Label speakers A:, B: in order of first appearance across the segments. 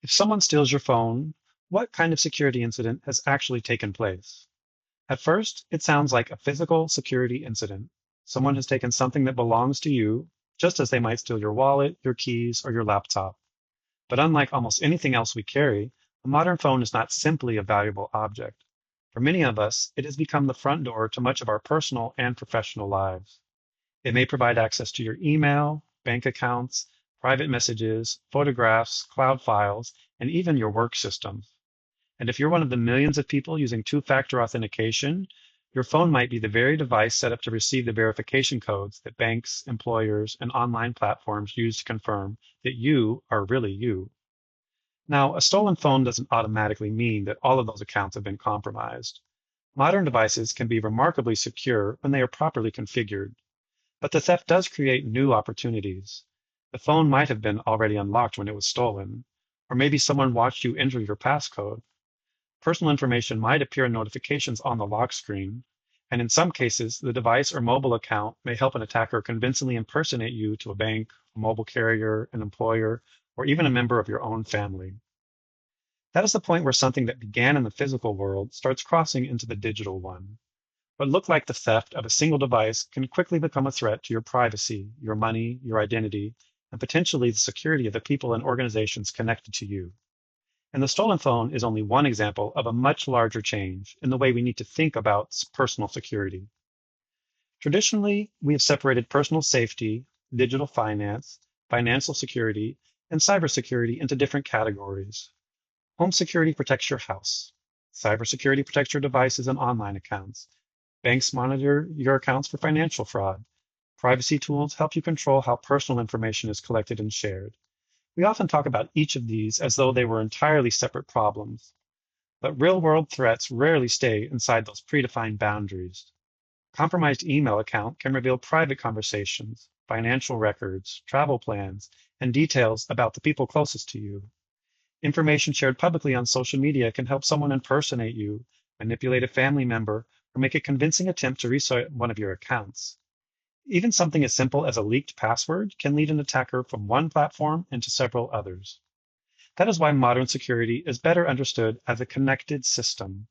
A: If someone steals your phone, what kind of security incident has actually taken place? At first, it sounds like a physical security incident. Someone has taken something that belongs to you, just as they might steal your wallet, your keys, or your laptop. But unlike almost anything else we carry, a modern phone is not simply a valuable object. For many of us, it has become the front door to much of our personal and professional lives. It may provide access to your email, bank accounts, private messages, photographs, cloud files, and even your work systems. And if you're one of the millions of people using two-factor authentication, your phone might be the very device set up to receive the verification codes that banks, employers, and online platforms use to confirm that you are really you. Now, a stolen phone doesn't automatically mean that all of those accounts have been compromised. Modern devices can be remarkably secure when they are properly configured, but the theft does create new opportunities. The phone might have been already unlocked when it was stolen, or maybe someone watched you enter your passcode. Personal information might appear in notifications on the lock screen, and in some cases, the device or mobile account may help an attacker convincingly impersonate you to a bank, a mobile carrier, an employer, or even a member of your own family. That is the point where something that began in the physical world starts crossing into the digital one. What looked like the theft of a single device can quickly become a threat to your privacy, your money, your identity, and potentially the security of the people and organizations connected to you. And the stolen phone is only one example of a much larger change in the way we need to think about personal security. Traditionally, we have separated personal safety, digital finance, financial security, and cybersecurity into different categories. Home security protects your house. Cybersecurity protects your devices and online accounts. Banks monitor your accounts for financial fraud. Privacy tools help you control how personal information is collected and shared. We often talk about each of these as though they were entirely separate problems, but real-world threats rarely stay inside those predefined boundaries. A compromised email account can reveal private conversations, financial records, travel plans, and details about the people closest to you. Information shared publicly on social media can help someone impersonate you, manipulate a family member, or make a convincing attempt to reset one of your accounts. Even something as simple as a leaked password can lead an attacker from one platform into several others. That is why modern security is better understood as a connected system.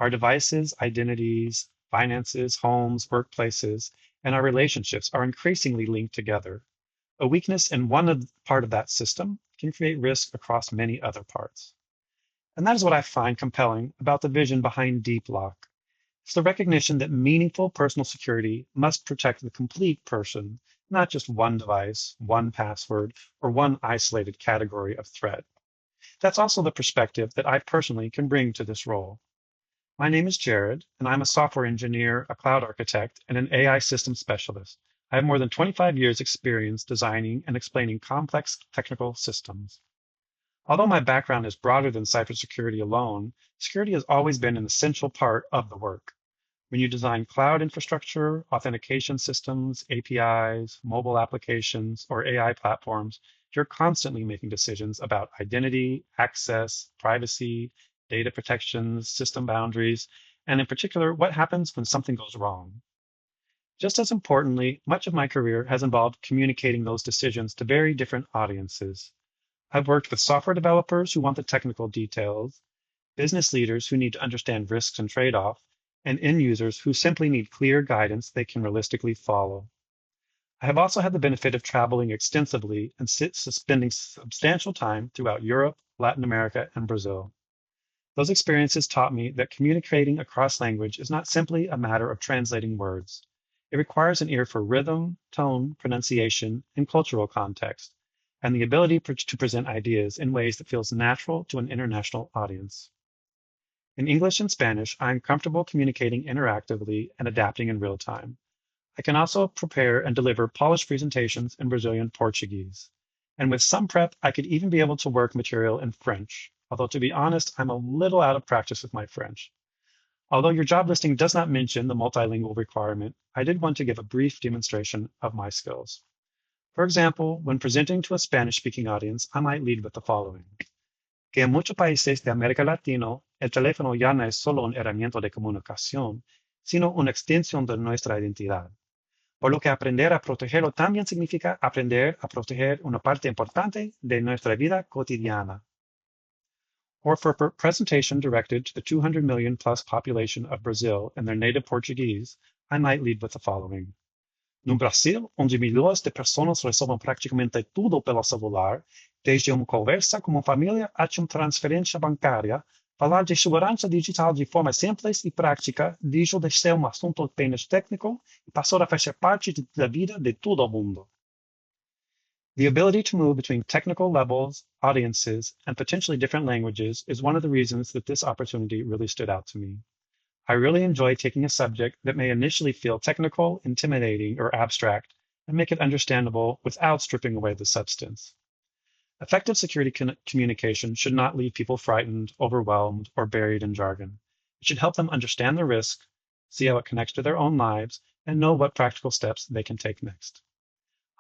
A: Our devices, identities, finances, homes, workplaces, and our relationships are increasingly linked together. A weakness in part of that system can create risk across many other parts. And that is what I find compelling about the vision behind Deep Lock. It's the recognition that meaningful personal security must protect the complete person, not just one device, one password, or one isolated category of threat. That's also the perspective that I personally can bring to this role. My name is Jared, and I'm a software engineer, a cloud architect, and an AI systems specialist. I have more than 25 years experience designing and explaining complex technical systems. Although my background is broader than cybersecurity alone, security has always been an essential part of the work. When you design cloud infrastructure, authentication systems, APIs, mobile applications, or AI platforms, you're constantly making decisions about identity, access, privacy, data protections, system boundaries, and in particular, what happens when something goes wrong. Just as importantly, much of my career has involved communicating those decisions to very different audiences. I've worked with software developers who want the technical details, business leaders who need to understand risks and trade-offs, and end users who simply need clear guidance they can realistically follow. I have also had the benefit of traveling extensively and spending substantial time throughout Europe, Latin America, and Brazil. Those experiences taught me that communicating across language is not simply a matter of translating words. It requires an ear for rhythm, tone, pronunciation, and cultural context, and the ability to present ideas in ways that feels natural to an international audience. In English and Spanish, I am comfortable communicating interactively and adapting in real time. I can also prepare and deliver polished presentations in Brazilian Portuguese. And with some prep, I could even be able to work material in French, although to be honest, I'm a little out of practice with my French. Although your job listing does not mention the multilingual requirement, I did want to give a brief demonstration of my skills. For example, when presenting to a Spanish-speaking audience, I might lead with the following. Que en muchos países de América Latina, el teléfono ya no es solo un herramienta de comunicación, sino una extensión de nuestra identidad. Por lo que aprender a protegerlo también significa aprender a proteger una parte importante de nuestra vida cotidiana. Or for a presentation directed to the 200 million plus population of Brazil in their native Portuguese, I might lead with the following. No Brasil, onde milhões de pessoas resolvem praticamente tudo pelo celular, desde uma conversa com uma família até uma transferência bancária, falar de segurança digital de forma simples e prática deixou de ser um assunto apenas técnico e passou a fazer parte da vida de todo mundo. The ability to move between technical levels, audiences, and potentially different languages is one of the reasons that this opportunity really stood out to me. I really enjoy taking a subject that may initially feel technical, intimidating, or abstract and make it understandable without stripping away the substance. Effective security communication should not leave people frightened, overwhelmed, or buried in jargon. It should help them understand the risk, see how it connects to their own lives, and know what practical steps they can take next.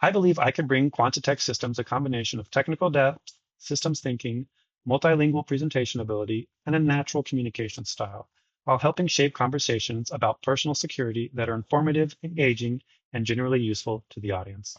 A: I believe I can bring Quanta Tech Systems a combination of technical depth, systems thinking, multilingual presentation ability, and a natural communication style, while helping shape conversations about personal security that are informative, engaging, and generally useful to the audience.